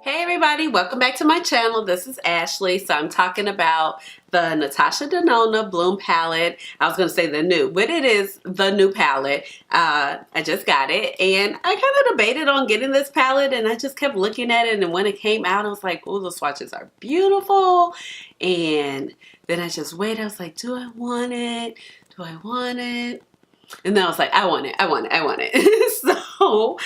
Hey everybody, welcome back to my channel. This is Ashley. So I'm talking about the Natasha Denona Bloom palette. I was going to say the new, but it is the new palette. I just got it and I kind of debated on getting this palette and I just kept looking at it, and when it came out I was like, oh, the swatches are beautiful. And then I just waited. I was like, do I want it? Do I want it? And then I was like, I want it, I want it, I want it. So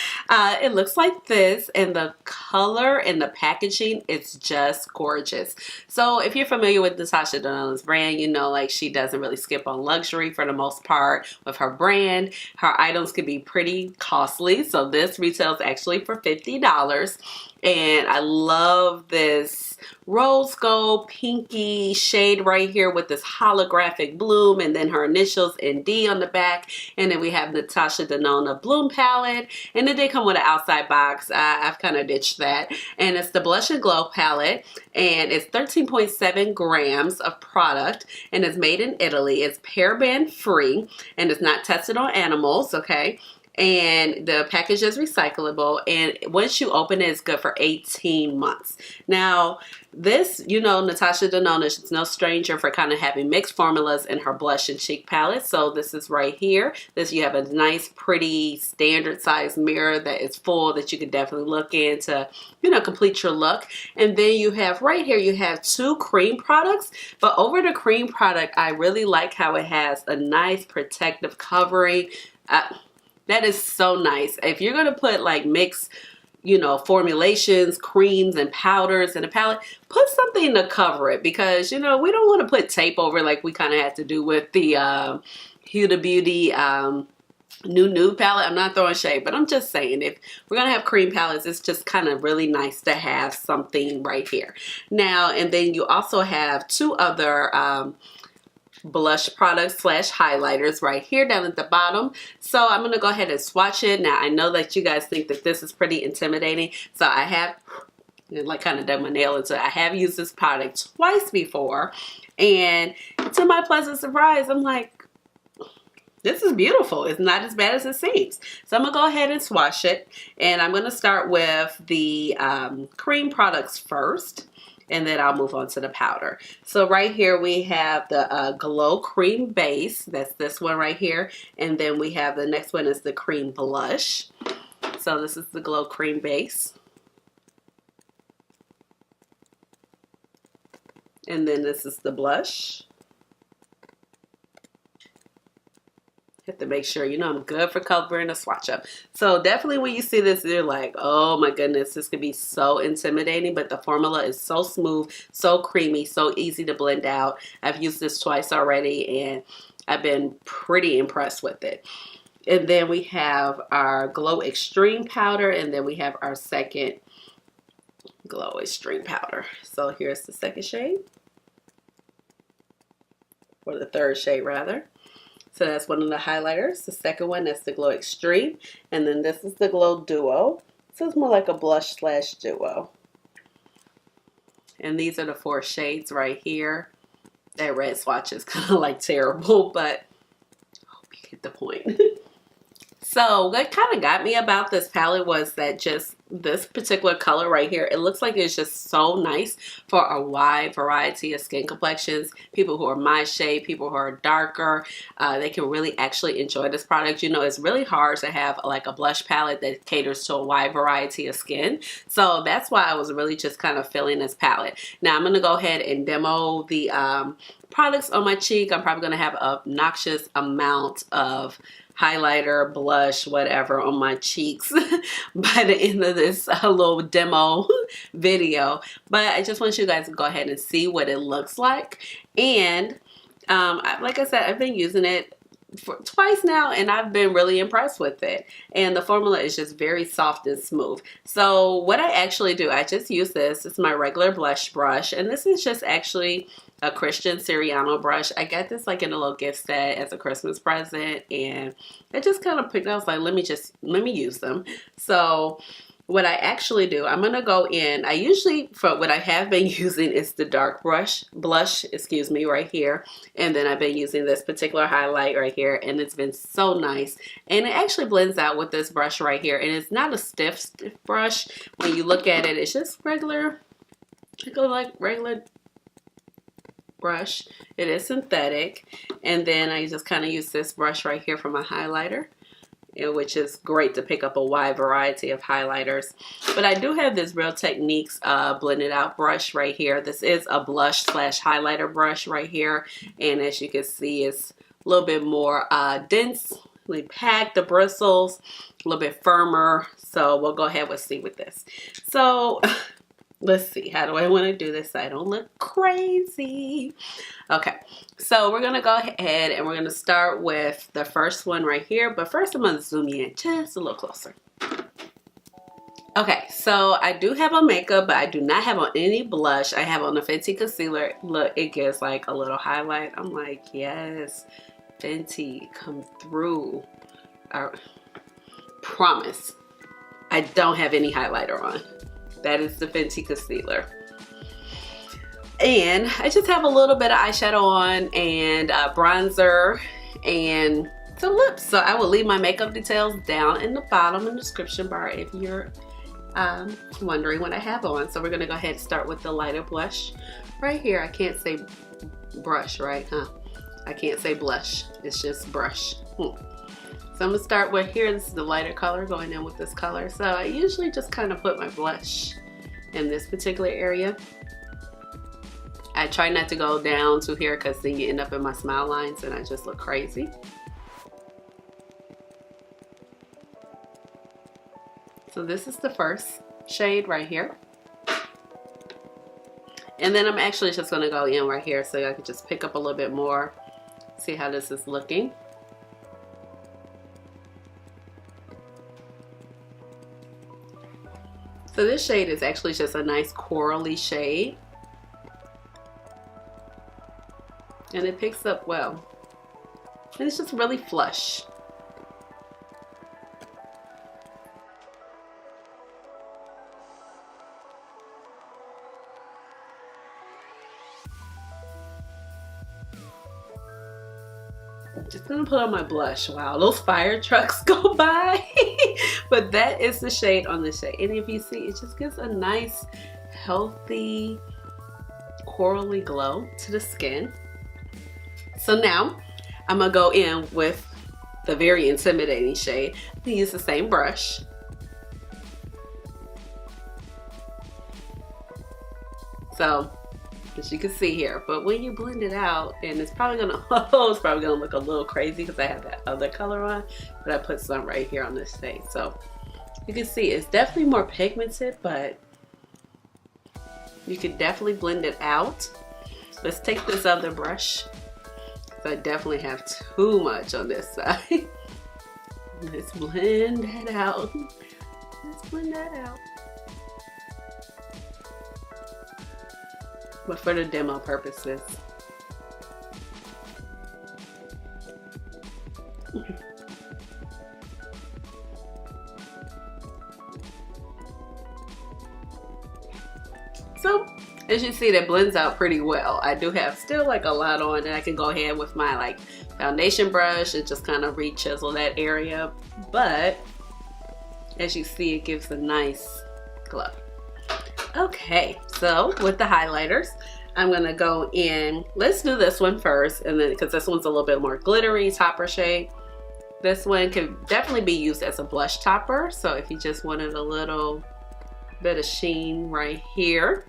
it looks like this, and the color and the packaging, it's just gorgeous. So if you're familiar with Natasha Denona's brand, you know, like, she doesn't really skip on luxury for the most part with her brand. Her items can be pretty costly. So this retails actually for $50. And I love this rose gold pinky shade right here with this holographic bloom, and then her initials ND on the back. And then we have Natasha Denona Bloom palette, and it did come with an outside box. I've kind of ditched that. And it's the Blush and Glow palette, and it's 13.7 grams of product, and it's made in Italy. It's paraben free, and it's not tested on animals, okay? And the package is recyclable, and once you open it, it's good for 18 months. Now, this, you know, Natasha Denona, she's no stranger for kind of having mixed formulas in her blush and cheek palette. So this is right here. This, you have a nice, pretty, standard size mirror that is full that you can definitely look in to, you know, complete your look. And then you have right here, you have two cream products. But over the cream product, I really like how it has a nice protective covering. That is so nice. If you're going to put like mixed, you know, formulations, creams and powders in a palette, put something to cover it, because, you know, we don't want to put tape over like we kind of had to do with the Huda Beauty new nude palette. I'm not throwing shade, but I'm just saying, if we're going to have cream palettes, it's just kind of really nice to have something right here. Now, and then you also have two other blush products slash highlighters right here down at the bottom. So I'm going to go ahead and swatch it. Now, I know that you guys think that this is pretty intimidating, so I have like kind of done my nail into it. I have used this product twice before, and to my pleasant surprise, I'm like, this is beautiful. It's not as bad as it seems. So I'm going to go ahead and swatch it, and I'm going to start with the cream products first, and then I'll move on to the powder. So right here we have the Glow Cream Base. That's this one right here. And then we have the next one is the Cream Blush. So this is the Glow Cream Base. And then this is the blush. Have to make sure, you know, I'm good for covering a swatch up. So definitely when you see this, you're like, oh my goodness, this could be so intimidating, but the formula is so smooth, so creamy, so easy to blend out. I've used this twice already, and I've been pretty impressed with it. And then we have our Glow Extreme powder, and then we have our second Glow Extreme powder. So here's the second shade, or the third shade rather. So that's one of the highlighters. The second one, that's the Glow Extreme. And then this is the Glow Duo. So it's more like a blush slash duo. And these are the 4 shades right here. That red swatch is kind of like terrible, but I hope you get the point. So what kind of got me about this palette was that just this particular color right here, it looks like it's just so nice for a wide variety of skin complexions. People who are my shade, people who are darker, they can really actually enjoy this product. You know, it's really hard to have like a blush palette that caters to a wide variety of skin. So that's why I was really just kind of feeling this palette. Now I'm going to go ahead and demo the products on my cheek. I'm probably going to have an obnoxious amount of highlighter, blush, whatever on my cheeks by the end of this little demo video. But I just want you guys to go ahead and see what it looks like. And like I said, I've been using it for twice now, and I've been really impressed with it. And the formula is just very soft and smooth. So what I actually do, I just use this. It's my regular blush brush, and this is just actually a Christian Siriano brush. I got this like in a little gift set as a Christmas present, and I just kind of picked it. I was like, let me use them. So what I actually do, I'm gonna go in, I usually, for what I have been using is the dark blush, excuse me, right here. And then I've been using this particular highlight right here, and it's been so nice. And it actually blends out with this brush right here. And it's not a stiff brush. When you look at it, it's just regular, like regular brush. It is synthetic. And then I just kind of use this brush right here for my highlighter, which is great to pick up a wide variety of highlighters. But I do have this Real Techniques blended out brush right here. This is a blush slash highlighter brush right here. And as you can see, it's a little bit more densely packed, the bristles, a little bit firmer. So we'll go ahead and see with this. So let's see, how do I want to do this so I don't look crazy? Okay, so we're going to go ahead and we're going to start with the first one right here. But first I'm going to zoom in just a little closer. Okay, so I do have on makeup, but I do not have on any blush. I have on the Fenty concealer. Look, it gives like a little highlight. I'm like, yes, Fenty, come through. I promise. I don't have any highlighter on. That is the Fenty concealer. And I just have a little bit of eyeshadow on and bronzer and some lips. So I will leave my makeup details down in the bottom in the description bar if you're wondering what I have on. So we're going to go ahead and start with the lighter blush right here. I can't say brush, right? I can't say blush. It's just brush. So I'm going to start with here. This is the lighter color going in with this color. So I usually just kind of put my blush in this particular area. I try not to go down to here because then you end up in my smile lines and I just look crazy. So this is the first shade right here. And then I'm actually just going to go in right here so I can just pick up a little bit more. See how this is looking. So this shade is actually just a nice corally shade. And it picks up well. And it's just really flush. Just gonna put on my blush. Wow, those fire trucks go by. But that is the shade on the shade. And if you see, it just gives a nice, healthy, corally glow to the skin. So now I'm gonna go in with the very intimidating shade. I'm gonna use the same brush. So as you can see here, but when you blend it out, and it's probably gonna look a little crazy because I have that other color on, but I put some right here on this shade. So you can see it's definitely more pigmented, but you can definitely blend it out. Let's take this other brush. So I definitely have too much on this side. Let's blend that out. Let's blend that out. But for the demo purposes. So as you see, that blends out pretty well. I do have still like a lot on, and I can go ahead with my like foundation brush and just kind of re-chisel that area. But as you see, it gives a nice glow. Okay, so with the highlighters, I'm gonna go in. Let's do this one first, and then because this one's a little bit more glittery topper shade. This one can definitely be used as a blush topper. So if you just wanted a little bit of sheen right here,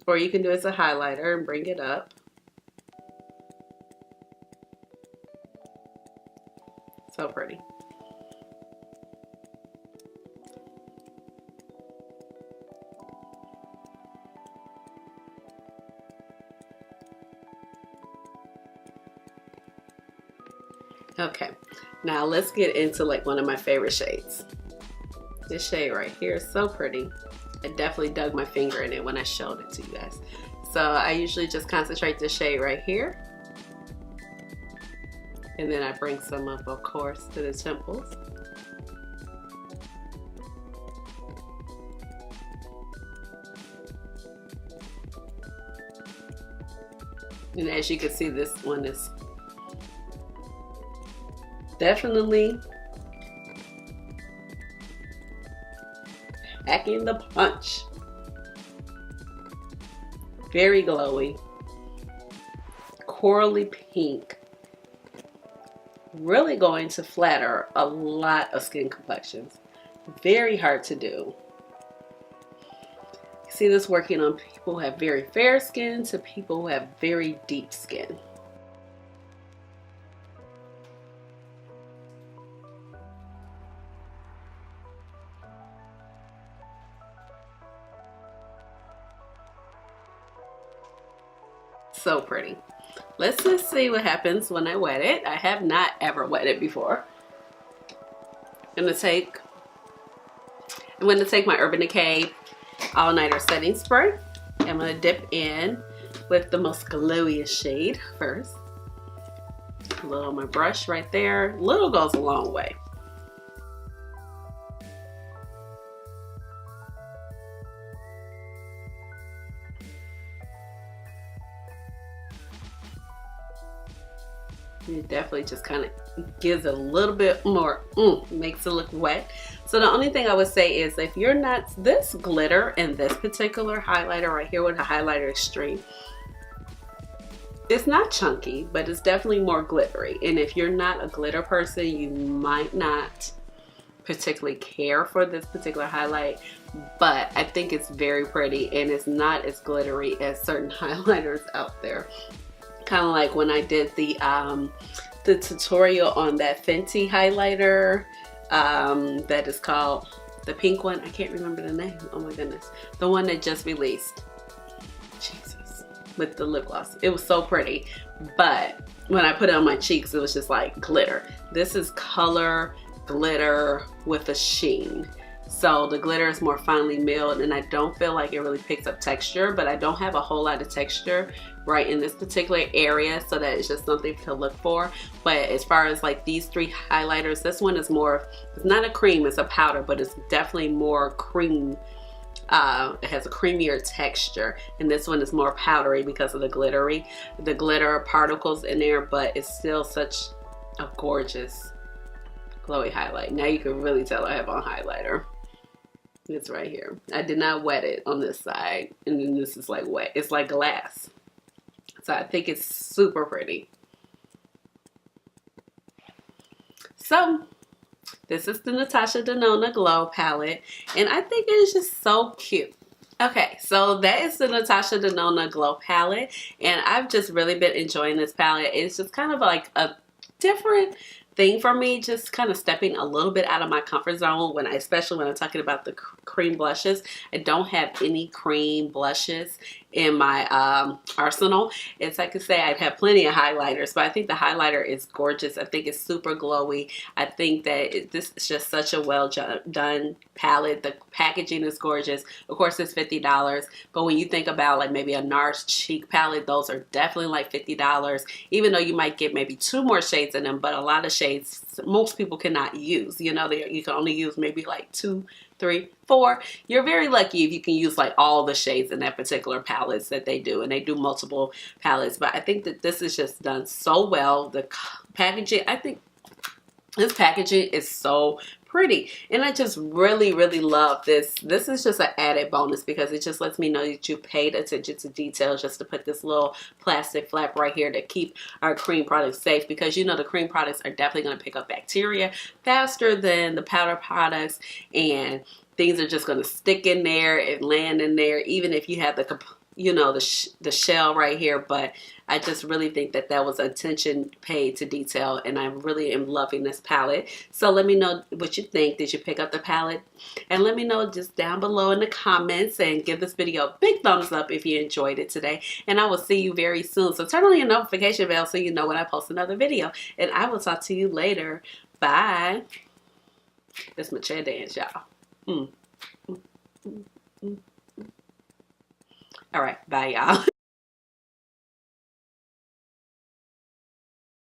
or you can do it as a highlighter and bring it up. So pretty. Okay, now let's get into like one of my favorite shades. This shade right here is so pretty. I definitely dug my finger in it when I showed it to you guys. So I usually just concentrate this shade right here. And then I bring some up, of course, to the temples. And as you can see, this one is definitely packing the punch. Very glowy, corally pink, really going to flatter a lot of skin complexions. Very hard to do. You see this working on people who have very fair skin to people who have very deep skin. So pretty. Let's just see what happens when I wet it. I have not ever wet it before. I'm gonna take my Urban Decay All Nighter Setting Spray. I'm gonna dip in with the most glowiest shade first. A little on my brush right there. Little goes a long way. It definitely just kind of gives it a little bit more, makes it look wet. So the only thing I would say is if you're not, this glitter and this particular highlighter right here with a highlighter extreme, it's not chunky, but it's definitely more glittery. And if you're not a glitter person, you might not particularly care for this particular highlight, but I think it's very pretty and it's not as glittery as certain highlighters out there. Kind of like when I did the tutorial on that Fenty highlighter that is called the pink one. I can't remember the name. Oh my goodness. The one that just released. Jesus. With the lip gloss. It was so pretty. But when I put it on my cheeks, it was just like glitter. This is color glitter with a sheen. So the glitter is more finely milled and I don't feel like it really picks up texture, but I don't have a whole lot of texture right in this particular area, so that is just something to look for. But as far as like these three highlighters, this one is more, it's not a cream, it's a powder, but it's definitely more cream. It has a creamier texture, and this one is more powdery because of the glitter particles in there, but it's still such a gorgeous glowy highlight. Now you can really tell I have on highlighter. It's right here. I did not wet it on this side, and then this is like wet. It's like glass. So I think it's super pretty. So this is the Natasha Denona Glow Palette, and I think it is just so cute. Okay, so that is the Natasha Denona Glow Palette, and I've just really been enjoying this palette. It's just kind of like a different thing for me, just kind of stepping a little bit out of my comfort zone especially when I'm talking about the cream blushes. I don't have any cream blushes in my arsenal. It's like I say, I'd have plenty of highlighters, but I think the highlighter is gorgeous. I think it's super glowy. I think that this is just such a well done palette. The packaging is gorgeous. Of course, it's $50, but when you think about like maybe a NARS cheek palette, those are definitely like $50, even though you might get maybe 2 more shades in them, but a lot of shades most people cannot use. You know, you can only use maybe like 2, 3, 4. You're very lucky if you can use like all the shades in that particular palettes that they do, and they do multiple palettes. But I think that this is just done so well. The packaging, I think this packaging is so pretty, and I just really love this. This is just an added bonus because it just lets me know that you paid attention to detail just to put this little plastic flap right here to keep our cream products safe, because you know the cream products are definitely going to pick up bacteria faster than the powder products, and things are just going to stick in there and land in there even if you have the the shell right here. But I just really think that that was attention paid to detail, and I really am loving this palette. So let me know what you think. Did you pick up the palette? And let me know just down below in the comments, and give this video a big thumbs up if you enjoyed it today. And I will see you very soon. So turn on your notification bell so you know when I post another video. And I will talk to you later. Bye. That's my chair dance, y'all. All right, bye, y'all.